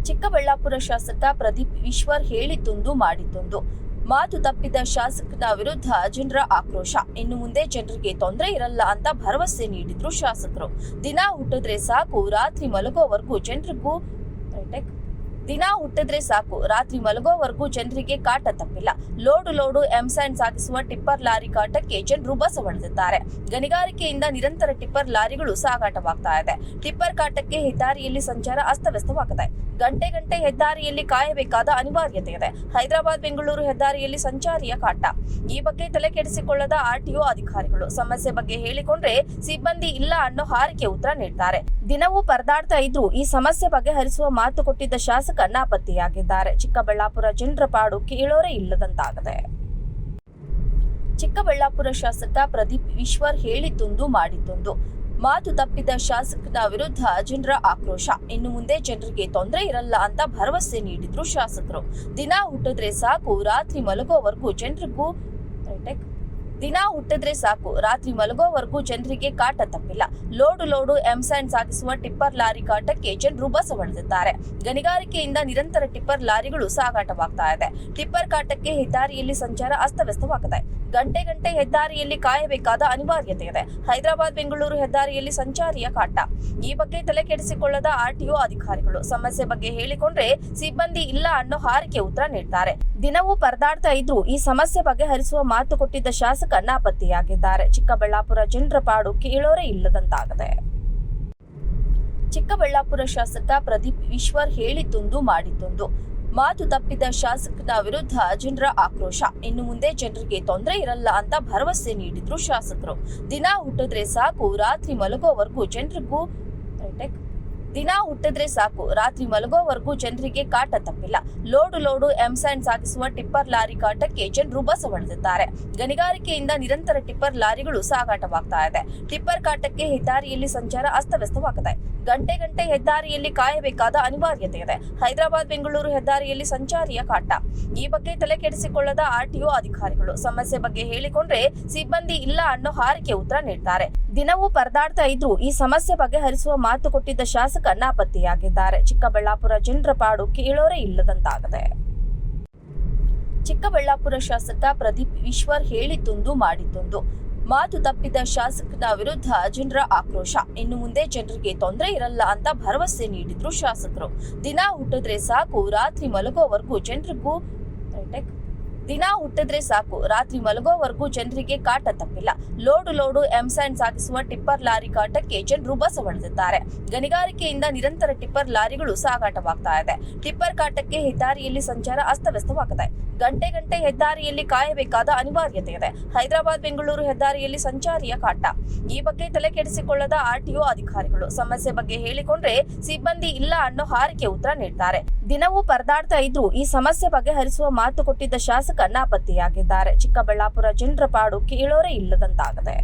ಚಿಕ್ಕಬಳ್ಳಾಪುರ ಶಾಸಕ ಪ್ರದೀಪ್ ಈಶ್ವರ್ ಹೇಳಿದ್ದೊಂದು ಮಾಡಿದ್ದೊಂದು. ಮಾತು ತಪ್ಪಿದ ಶಾಸಕನ ವಿರುದ್ಧ ಜನರ ಆಕ್ರೋಶ. ಇನ್ನು ಮುಂದೆ ಜನರಿಗೆ ತೊಂದರೆ ಇರಲ್ಲ ಅಂತ ಭರವಸೆ ನೀಡಿದ್ರು ಶಾಸಕರು. ದಿನ ಹುಟ್ಟಿದ್ರೆ ಸಾಕು ರಾತ್ರಿ ಮಲಗೋವರೆಗೂ ಜನರಿಗೆ ಕಾಟ ತಪ್ಪಿಲ್ಲ. ಲೋಡು ಎಂಸ್ಯಾಂಡ್ ಸಾಗಿಸುವ ಟಿಪ್ಪರ್ ಲಾರಿ ಕಾಟಕ್ಕೆ ಜನರು ಬಸವಳಿದಿದ್ದಾರೆ. ಗಣಿಗಾರಿಕೆಯಿಂದ ನಿರಂತರ ಟಿಪ್ಪರ್ ಲಾರಿಗಳು ಸಾಗಾಟವಾಗ್ತಾ ಇದೆ. ಟಿಪ್ಪರ್ ಕಾಟಕ್ಕೆ ಹೆದ್ದಾರಿಯಲ್ಲಿ ಸಂಚಾರ ಅಸ್ತವ್ಯಸ್ತವಾಗಿದೆ. ಗಂಟೆ ಹೆದ್ದಾರಿಯಲ್ಲಿ ಕಾಯಬೇಕಾದ ಅನಿವಾರ್ಯತೆ ಇದೆ. ಹೈದರಾಬಾದ್ ಬೆಂಗಳೂರು ಹೆದ್ದಾರಿಯಲ್ಲಿ ಸಂಚಾರಿಯ ಕಾಟ. ಈ ಬಗ್ಗೆ ತಲೆ ಕೆಡಿಸಿಕೊಳ್ಳದ ಆರ್ಟಿಒ ಅಧಿಕಾರಿಗಳು. ಸಮಸ್ಯೆ ಬಗ್ಗೆ ಹೇಳಿಕೊಂಡ್ರೆ ಸಿಬ್ಬಂದಿ ಇಲ್ಲ ಅನ್ನೋ ಹಾರಿಕೆ ಉತ್ತರ ನೀಡ್ತಾರೆ. ದಿನವೂ ಪರದಾಡ್ತಾ ಇದ್ರು ಈ ಸಮಸ್ಯೆ ಬಗೆಹರಿಸುವ ಮಾತು ಕೊಟ್ಟಿದ್ದ ಶಾಸಕ ನಾಪತ್ತೆಯಾಗಿದ್ದಾರೆ. ಚಿಕ್ಕಬಳ್ಳಾಪುರ ಜನರ ಪಾಡು ಕೇಳೋರೇ ಇಲ್ಲದಂತಾಗಿದೆ. ಚಿಕ್ಕಬಳ್ಳಾಪುರ ಶಾಸಕ ಪ್ರದೀಪ್ ಈಶ್ವರ್ ಹೇಳಿದ್ದೊಂದು ಮಾಡಿದ್ದೊಂದು. ಮಾತು ತಪ್ಪಿದ ಶಾಸಕನ ವಿರುದ್ಧ ಜನರ ಆಕ್ರೋಶ. ಇನ್ನು ಮುಂದೆ ಜನರಿಗೆ ತೊಂದರೆ ಇರಲ್ಲ ಅಂತ ಭರವಸೆ ನೀಡಿದ್ರು ಶಾಸಕರು. ದಿನ ಹುಟ್ಟಿದ್ರೆ ಸಾಕು ರಾತ್ರಿ ಮಲಗೋವರೆಗೂ ಜನರಿಗೆ ಕಾಟ ತಪ್ಪಿಲ್ಲ. ಲೋಡು ಎಂಸ್ಯಾಂಡ್ ಸಾಗಿಸುವ ಟಿಪ್ಪರ್ ಲಾರಿ ಕಾಟಕ್ಕೆ ಜನರು ಬಸವಳಿದಿದ್ದಾರೆ. ಗಣಿಗಾರಿಕೆಯಿಂದ ನಿರಂತರ ಟಿಪ್ಪರ್ ಲಾರಿಗಳು ಸಾಗಾಟವಾಗ್ತಾ ಇದೆ. ಟಿಪ್ಪರ್ ಕಾಟಕ್ಕೆ ಹೆದ್ದಾರಿಯಲ್ಲಿ ಸಂಚಾರ ಅಸ್ತವ್ಯಸ್ತವಾಗಿದೆ. ಗಂಟೆ ಹೆದ್ದಾರಿಯಲ್ಲಿ ಕಾಯಬೇಕಾದ ಅನಿವಾರ್ಯತೆ ಇದೆ. ಹೈದರಾಬಾದ್ ಬೆಂಗಳೂರು ಹೆದ್ದಾರಿಯಲ್ಲಿ ಸಂಚಾರಿಯ ಕಾಟ. ಈ ಬಗ್ಗೆ ತಲೆ ಕೆಡಿಸಿಕೊಳ್ಳದ ಆರ್ಟಿಒ ಅಧಿಕಾರಿಗಳು. ಸಮಸ್ಯೆ ಬಗ್ಗೆ ಹೇಳಿಕೊಂಡ್ರೆ ಸಿಬ್ಬಂದಿ ಇಲ್ಲ ಅನ್ನೋ ಹಾರಿಕೆ ಉತ್ತರ ನೀಡ್ತಾರೆ. ದಿನವೂ ಪರದಾಡ್ತಾ ಇದ್ರು ಈ ಸಮಸ್ಯೆ ಬಗೆಹರಿಸುವ ಮಾತು ಕೊಟ್ಟಿದ್ದ ಶಾಸಕ ನಾಪತ್ತೆಯಾಗಿದ್ದಾರೆ. ಚಿಕ್ಕಬಳ್ಳಾಪುರ ಜನರ ಪಾಡು ಕೇಳೋರೇ ಇಲ್ಲದಂತಾಗಿದೆ. ಚಿಕ್ಕಬಳ್ಳಾಪುರ ಶಾಸಕ ಪ್ರದೀಪ್ ಈಶ್ವರ್ ಹೇಳಿದ್ದೊಂದು ಮಾಡಿದ್ದೊಂದು. ಮಾತು ತಪ್ಪಿದ ಶಾಸಕನ ವಿರುದ್ಧ ಜನರ ಆಕ್ರೋಶ. ಇನ್ನು ಮುಂದೆ ಜನರಿಗೆ ತೊಂದರೆ ಇರಲ್ಲ ಅಂತ ಭರವಸೆ ನೀಡಿದ್ರು ಶಾಸಕರು. ದಿನ ಹುಟ್ಟಿದ್ರೆ ಸಾಕು ರಾತ್ರಿ ಮಲಗೋವರೆಗೂ ಜನರಿಗೆ ಕಾಟ ತಪ್ಪಿಲ್ಲ. ಲೋಡು ಎಂಸ್ಯಾಂಡ್ ಸಾಗಿಸುವ ಟಿಪ್ಪರ್ ಲಾರಿ ಕಾಟಕ್ಕೆ ಜನರು ಬಸವಳಿದಿದ್ದಾರೆ. ಗಣಿಗಾರಿಕೆಯಿಂದ ನಿರಂತರ ಟಿಪ್ಪರ್ ಲಾರಿಗಳು ಸಾಗಾಟವಾಗ್ತಾ ಇದೆ. ಟಿಪ್ಪರ್ ಕಾಟಕ್ಕೆ ಹೆದ್ದಾರಿಯಲ್ಲಿ ಸಂಚಾರ ಅಸ್ತವ್ಯಸ್ತವಾಗಿದೆ. ಗಂಟೆ ಹೆದ್ದಾರಿಯಲ್ಲಿ ಕಾಯಬೇಕಾದ ಅನಿವಾರ್ಯತೆ ಇದೆ. ಹೈದರಾಬಾದ್ ಬೆಂಗಳೂರು ಹೆದ್ದಾರಿಯಲ್ಲಿ ಸಂಚಾರಿಯ ಕಾಟ. ಈ ಬಗ್ಗೆ ತಲೆ ಕೆಡಿಸಿಕೊಳ್ಳದ ಆರ್ಟಿಒ ಅಧಿಕಾರಿಗಳು. ಸಮಸ್ಯೆ ಬಗ್ಗೆ ಹೇಳಿಕೊಂಡ್ರೆ ಸಿಬ್ಬಂದಿ ಇಲ್ಲ ಅನ್ನೋ ಹಾರಿಕೆ ಉತ್ತರ ನೀಡ್ತಾರೆ. ದಿನವೂ ಪರದಾಡ್ತಾ ಇದ್ರು ಈ ಸಮಸ್ಯೆ ಬಗೆಹರಿಸುವ ಮಾತು ಕೊಟ್ಟಿದ್ದ ಶಾಸಕ ನಾಪತ್ತೆಯಾಗಿದ್ದಾರೆ. ಚಿಕ್ಕಬಳ್ಳಾಪುರ ಜನರ ಪಾಡು ಕೇಳೋರೇ ಇಲ್ಲದಂತಾಗಿದೆ. ಚಿಕ್ಕಬಳ್ಳಾಪುರ ಶಾಸಕ ಪ್ರದೀಪ್ ಈಶ್ವರ್ ಹೇಳಿದ್ದೊಂದು ಮಾಡಿದ್ದೊಂದು. ಮಾತು ತಪ್ಪಿದ ಶಾಸಕನ ವಿರುದ್ಧ ಜನರ ಆಕ್ರೋಶ. ಇನ್ನು ಮುಂದೆ ಜನರಿಗೆ ತೊಂದರೆ ಇರಲ್ಲ ಅಂತ ಭರವಸೆ ನೀಡಿದ್ರು ಶಾಸಕರು. ದಿನ ಹುಟ್ಟಿದ್ರೆ ಸಾಕು ರಾತ್ರಿ ಮಲಗೋವರೆಗೂ ಜನರಿಗೆ ಕಾಟ ತಪ್ಪಿಲ್ಲ. ಲೋಡು ಎಂಸ್ಯಾಂಡ್ ಸಾಗಿಸುವ ಟಿಪ್ಪರ್ ಲಾರಿ ಕಾಟಕ್ಕೆ ಜನರು ಬಸವಳಿದಿದ್ದಾರೆ. ಗಣಿಗಾರಿಕೆಯಿಂದ ನಿರಂತರ ಟಿಪ್ಪರ್ ಲಾರಿಗಳು ಸಾಗಾಟವಾಗ್ತಾ ಇದೆ. ಟಿಪ್ಪರ್ ಕಾಟಕ್ಕೆ ಹೆದ್ದಾರಿಯಲ್ಲಿ ಸಂಚಾರ ಅಸ್ತವ್ಯಸ್ತವಾಗಿದೆ. ಗಂಟೆ ಹೆದ್ದಾರಿಯಲ್ಲಿ ಕಾಯಬೇಕಾದ ಅನಿವಾರ್ಯತೆ ಇದೆ. ಹೈದರಾಬಾದ್ ಬೆಂಗಳೂರು ಹೆದ್ದಾರಿಯಲ್ಲಿ ಸಂಚಾರಿಯ ಕಾಟ. ಈ ಬಗ್ಗೆ ತಲೆ ಕೆಡಿಸಿಕೊಳ್ಳದ ಆರ್ಟಿಒ ಅಧಿಕಾರಿಗಳು. ಸಮಸ್ಯೆ ಬಗ್ಗೆ ಹೇಳಿಕೊಂಡ್ರೆ ಸಿಬ್ಬಂದಿ ಇಲ್ಲ ಅನ್ನೋ ಹಾರಿಕೆ ಉತ್ತರ ನೀಡ್ತಾರೆ. ದಿನವೂ ಪರದಾಡ್ತಾ ಇದ್ರು ಈ ಸಮಸ್ಯೆ ಬಗೆಹರಿಸುವ ಮಾತು ಕೊಟ್ಟಿದ್ದ ಶಾಸಕ ನಾಪತ್ತೆಯಾಗಿದ್ದಾರೆ. ಚಿಕ್ಕಬಳ್ಳಾಪುರ ಜನರ ಪಾಡು ಕೇಳೋರೇ ಇಲ್ಲದಂತಾಗಿದೆ.